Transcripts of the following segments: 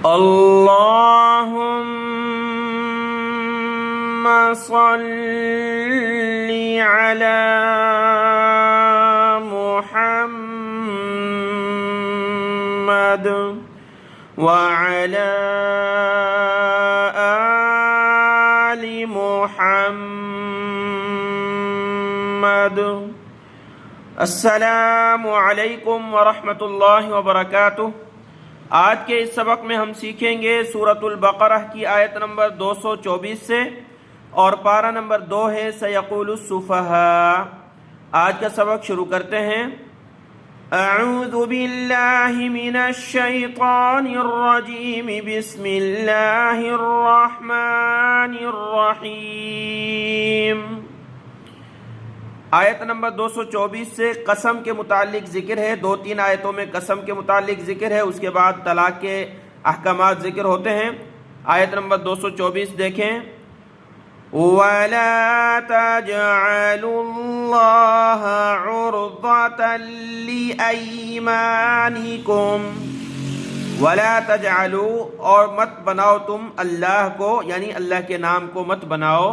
اللهم صل على محمد وعلى آل محمد۔ السلام علیکم ورحمۃ اللہ وبرکاتہ۔ آج کے اس سبق میں ہم سیکھیں گے سورۃ البقرہ کی آیت نمبر 224 سے، اور پارہ نمبر 2 ہے سیقول السفہاء۔ آج کا سبق شروع کرتے ہیں۔ اعوذ باللہ من الشیطان الرجیم، بسم اللہ الرحمن الرحیم۔ آیت نمبر 224 سے قسم کے متعلق ذکر ہے۔ 2-3 آیتوں میں قسم کے متعلق ذکر ہے، اس کے بعد طلاق کے احکامات ذکر ہوتے ہیں۔ آیت نمبر 224 دیکھیں۔ وَلَا تَجْعَلُوا اللَّهَ عُرْضَةً لِأَيْمَانِكُمْ۔ وَلَا تَجْعَلُوا، اور مت بناؤ تم اللہ کو، یعنی اللہ کے نام کو مت بناؤ،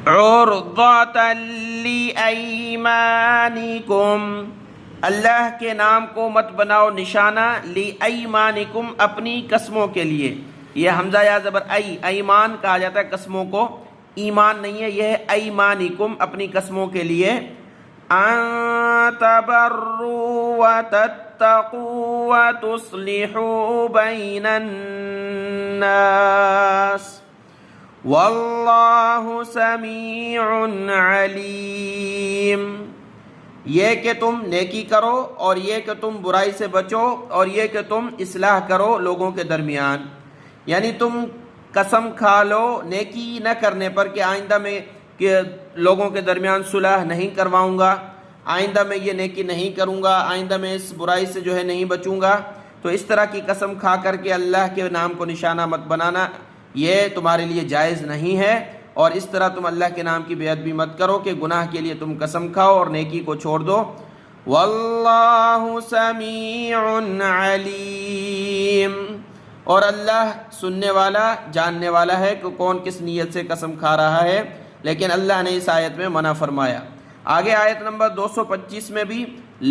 عُرْضَةً لِأَيْمَانِكُمْ، اللہ کے نام کو مت بناؤ نشانہ، لِأَيْمَانِكُمْ، اپنی قسموں کے لیے۔ یہ حمزہ یا زبر ایمان کہا جاتا ہے قسموں کو، ایمان نہیں ہے، یہ ہے ایمانکم، اپنی قسموں کے لیے۔ ان تبروا وتتقوا وتصلحوا بین الناس واللہ سمیع علیم۔ یہ کہ تم نیکی کرو، اور یہ کہ تم برائی سے بچو، اور یہ کہ تم اصلاح کرو لوگوں کے درمیان۔ یعنی تم قسم کھا لو نیکی نہ کرنے پر کہ آئندہ میں کہ لوگوں کے درمیان صلح نہیں کرواؤں گا، آئندہ میں یہ نیکی نہیں کروں گا، آئندہ میں اس برائی سے جو ہے نہیں بچوں گا۔ تو اس طرح کی قسم کھا کر کے اللہ کے نام کو نشانہ مت بنانا، یہ تمہارے لیے جائز نہیں ہے۔ اور اس طرح تم اللہ کے نام کی بے ادبی مت کرو کہ گناہ کے لیے تم قسم کھاؤ اور نیکی کو چھوڑ دو۔ واللہ سمیع علیم، اور اللہ سننے والا جاننے والا ہے کہ کون کس نیت سے قسم کھا رہا ہے، لیکن اللہ نے اس آیت میں منع فرمایا۔ آگے آیت نمبر 225 میں بھی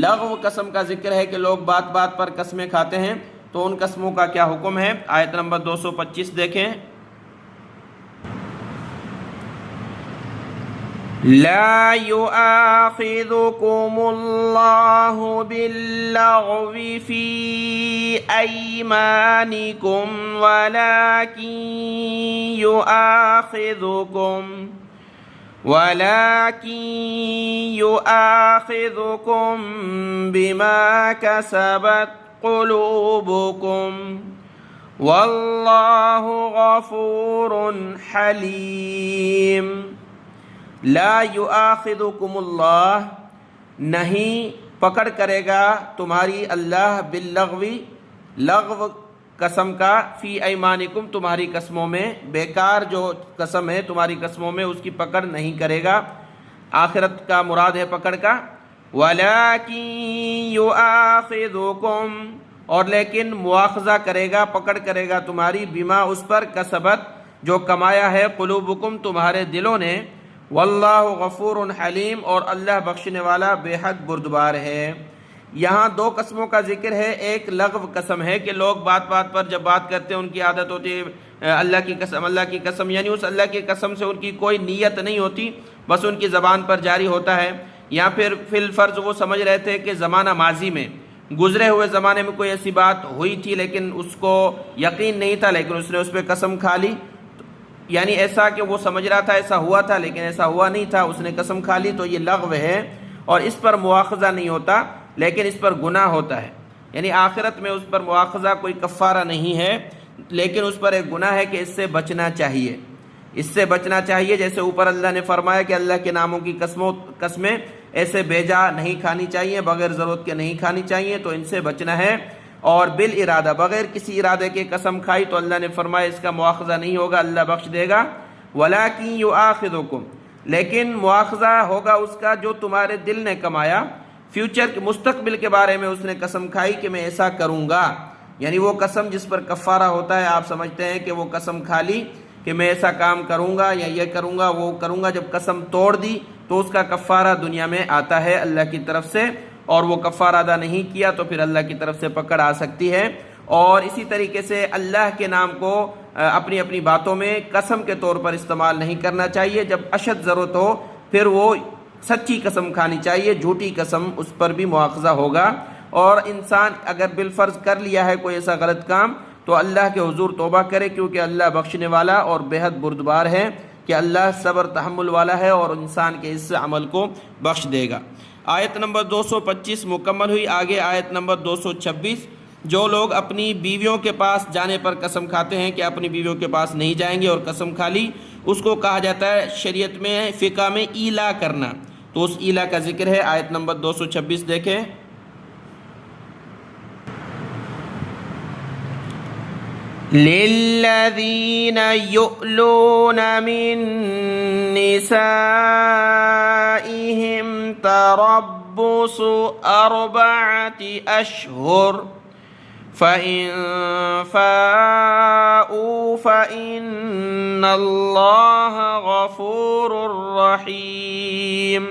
لغو قسم کا ذکر ہے کہ لوگ بات بات پر قسمیں کھاتے ہیں، تو ان قسموں کا کیا حکم ہے۔ آیت نمبر 225 دیکھیں۔ لا يؤاخذكم الله باللغو في أيمانكم ولكن يؤاخذكم بما كسبت قلوبكم والله غفور حليم۔ لا یؤاخذکم اللہ، نہیں پکڑ کرے گا تمہاری اللہ، باللغوی، لغو قسم کا، فی ایمانکم تمہاری قسموں میں، بیکار جو قسم ہے تمہاری قسموں میں اس کی پکڑ نہیں کرے گا۔ آخرت کا مراد ہے پکڑ کا۔ ولیکن یؤاخذکم، اور لیکن مواخذہ کرے گا، پکڑ کرے گا تمہاری، بما اس پر، کسبت جو کمایا ہے، قلوبکم تمہارے دلوں نے، واللہ غفور حلیم، اور اللہ بخشنے والا بے حد بردبار ہے۔ یہاں 2 قسموں کا ذکر ہے۔ ایک لغو قسم ہے کہ لوگ بات بات پر جب بات کرتے ہیں ان کی عادت ہوتی ہے اللہ کی قسم، اللہ کی قسم، یعنی اس اللہ کی قسم سے ان کی کوئی نیت نہیں ہوتی، بس ان کی زبان پر جاری ہوتا ہے۔ یا پھر فی الفرض وہ سمجھ رہے تھے کہ زمانہ ماضی میں، گزرے ہوئے زمانے میں کوئی ایسی بات ہوئی تھی لیکن اس کو یقین نہیں تھا، لیکن اس نے اس پہ قسم کھا لی، یعنی ایسا کہ وہ سمجھ رہا تھا ایسا ہوا تھا لیکن ایسا ہوا نہیں تھا، اس نے قسم کھا لی، تو یہ لغو ہے، اور اس پر مواخذہ نہیں ہوتا لیکن اس پر گناہ ہوتا ہے۔ یعنی آخرت میں اس پر مواخذہ کوئی کفارہ نہیں ہے، لیکن اس پر ایک گناہ ہے کہ اس سے بچنا چاہیے، اس سے بچنا چاہیے۔ جیسے اوپر اللہ نے فرمایا کہ اللہ کے ناموں کی قسمیں ایسے بیجا نہیں کھانی چاہیے، بغیر ضرورت کے نہیں کھانی چاہیے، تو ان سے بچنا ہے۔ اور بالارادہ، بغیر کسی ارادے کے قسم کھائی تو اللہ نے فرمایا اس کا مواخذہ نہیں ہوگا، اللہ بخش دے گا۔ وَلَٰكِن يُؤَاخِذُكُم، لیکن مواخذہ ہوگا اس کا جو تمہارے دل نے کمایا، فیوچر کے مستقبل کے بارے میں اس نے قسم کھائی کہ میں ایسا کروں گا، یعنی وہ قسم جس پر کفارہ ہوتا ہے، آپ سمجھتے ہیں کہ وہ قسم کھا لی کہ میں ایسا کام کروں گا یا یہ کروں گا وہ کروں گا، جب قسم توڑ دی تو اس کا کفارہ دنیا میں آتا ہے اللہ کی طرف سے، اور وہ کفارہ ادا نہیں کیا تو پھر اللہ کی طرف سے پکڑ آ سکتی ہے۔ اور اسی طریقے سے اللہ کے نام کو اپنی اپنی باتوں میں قسم کے طور پر استعمال نہیں کرنا چاہیے، جب اشد ضرورت ہو پھر وہ سچی قسم کھانی چاہیے، جھوٹی قسم اس پر بھی مواخذہ ہوگا۔ اور انسان اگر بالفرض کر لیا ہے کوئی ایسا غلط کام تو اللہ کے حضور توبہ کرے، کیونکہ اللہ بخشنے والا اور بہت بردبار ہے، کہ اللہ صبر تحمل والا ہے اور انسان کے اس عمل کو بخش دے گا۔ آیت نمبر 225 مکمل ہوئی، آگے آیت نمبر 226۔ جو لوگ اپنی بیویوں کے پاس جانے پر قسم کھاتے ہیں کہ اپنی بیویوں کے پاس نہیں جائیں گے اور قسم کھا لی، اس کو کہا جاتا ہے شریعت میں فقہ میں ایلا کرنا، تو اس ایلا کا ذکر ہے۔ آیت نمبر 226 دیکھیں۔ لِلَّذِينَ يُؤْلُونَ مِن نِّسَائِهِمْ تَرَبُّصُ 4 أَشْهُرٍ فَإِن فَاءُوا فَإِنَّ اللَّهَ غَفُورٌ رَّحِيمٌ۔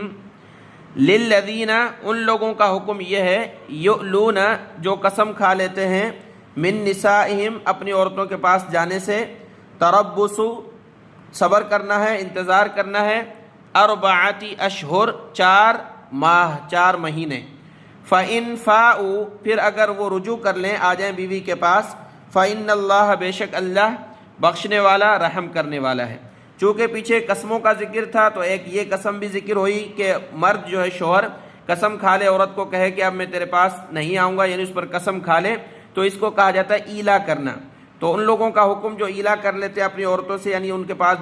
لِلَّذِينَ ان لوگوں کا حکم یہ ہے، یؤلون جو قسم کھا لیتے ہیں، من نسائہم اپنی عورتوں کے پاس جانے سے، تربص صبر کرنا ہے، انتظار کرنا ہے، 4 اشہر 4 ماہ 4 مہینے، فَإِن فَاءُوا پھر اگر وہ رجوع کر لیں، آ جائیں بیوی کے پاس، فَإِنَّ اللَّهَ بے شک اللہ بخشنے والا رحم کرنے والا ہے۔ چونکہ پیچھے قسموں کا ذکر تھا تو ایک یہ قسم بھی ذکر ہوئی کہ مرد جو ہے شوہر قسم کھا لے عورت کو، کہے کہ اب میں تیرے پاس نہیں آؤں گا، یعنی اس پر قسم کھا لے، تو اس کو کہا جاتا ہے ایلا کرنا۔ تو ان لوگوں کا حکم جو ایلا کر لیتے ہیں اپنی عورتوں سے، یعنی ان کے پاس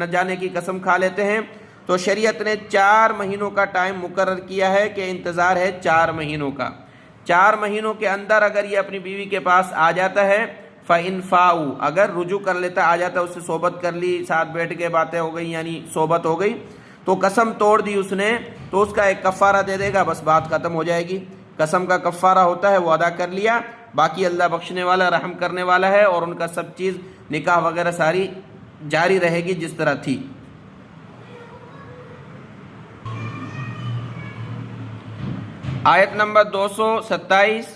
نہ جانے کی قسم کھا لیتے ہیں، تو شریعت نے 4 مہینوں کا ٹائم مقرر کیا ہے کہ انتظار ہے 4 مہینوں کا۔ 4 مہینوں کے اندر اگر یہ اپنی بیوی کے پاس آ جاتا ہے، فَإِن فَاءُوا اگر رجوع کر لیتا، آ جاتا، اس سے صحبت کر لی، ساتھ بیٹھ کے باتیں ہو گئی، یعنی صحبت ہو گئی، تو قسم توڑ دی اس نے، تو اس کا ایک کفارہ دے دے گا، بس بات ختم ہو جائے گی۔ قسم کا کفارہ ہوتا ہے وہ ادا کر لیا، باقی اللہ بخشنے والا رحم کرنے والا ہے، اور ان کا سب چیز نکاح وغیرہ ساری جاری رہے گی جس طرح تھی۔ آیت نمبر 227،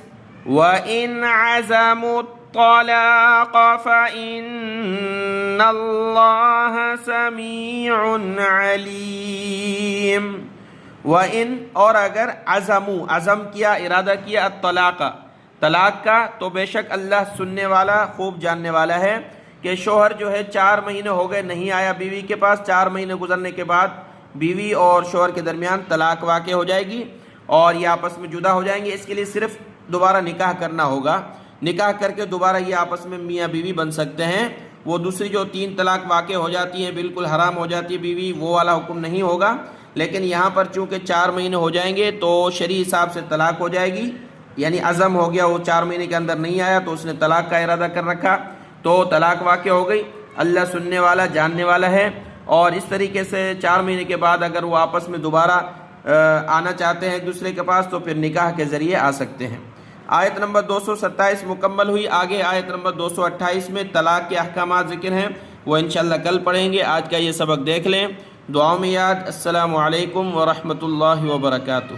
وَإِنْ عَزَمُوا الطَّلَاقَ فَإِنَّ اللَّهَ سَمِيعٌ عَلِيمٌ۔ وَإِنْ اور اگر عزم کیا، ارادہ کیا، الطلاق طلاق کا، تو بے شک اللہ سننے والا خوب جاننے والا ہے کہ شوہر جو ہے 4 مہینے ہو گئے نہیں آیا بیوی کے پاس، 4 مہینے گزرنے کے بعد بیوی اور شوہر کے درمیان طلاق واقع ہو جائے گی اور یہ آپس میں جدا ہو جائیں گے۔ اس کے لیے صرف دوبارہ نکاح کرنا ہوگا، نکاح کر کے دوبارہ یہ آپس میں میاں بیوی بن سکتے ہیں۔ وہ دوسری جو 3 طلاق واقع ہو جاتی ہیں، بالکل حرام ہو جاتی ہے بیوی، وہ والا حکم نہیں ہوگا، لیکن یہاں پر چونکہ 4 مہینے ہو جائیں گے تو شرعی حساب سے طلاق ہو جائے گی، یعنی عزم ہو گیا، وہ 4 مہینے کے اندر نہیں آیا تو اس نے طلاق کا ارادہ کر رکھا، تو طلاق واقع ہو گئی۔ اللہ سننے والا جاننے والا ہے، اور اس طریقے سے 4 مہینے کے بعد اگر وہ آپس میں دوبارہ آنا چاہتے ہیں ایک دوسرے کے پاس تو پھر نکاح کے ذریعے آ سکتے ہیں۔ آیت نمبر 227 مکمل ہوئی، آگے آیت نمبر 228 میں طلاق کے احکامات ذکر ہیں، وہ انشاءاللہ کل پڑھیں گے۔ آج کا یہ سبق دیکھ لیں، دعاؤں میں یاد۔ السلام علیکم ورحمۃ اللہ وبرکاتہ۔